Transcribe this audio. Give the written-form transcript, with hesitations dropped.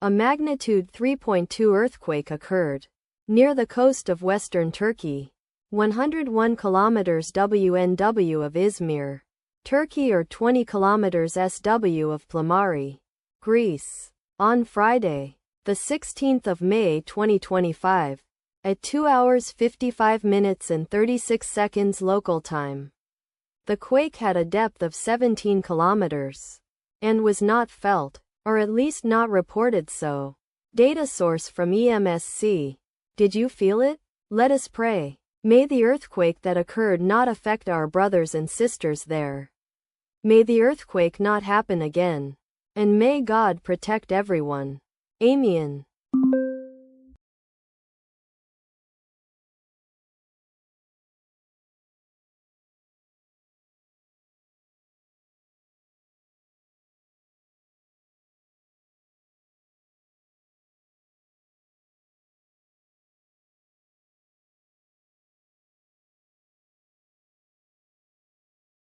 A magnitude 3.2 earthquake occurred near the coast of western Turkey, 101 kilometers WNW of Izmir, Turkey, or 20 kilometers SW of Plumari, Greece, on Friday, the 16th of May 2025, at 2 hours 55 minutes and 36 seconds local time. The quake had a depth of 17 kilometers and was not felt, or at least not reported so. Data source from EMSC. Did you feel it? Let us pray. May the earthquake that occurred not affect our brothers and sisters there. May the earthquake not happen again. And may God protect everyone. Amen.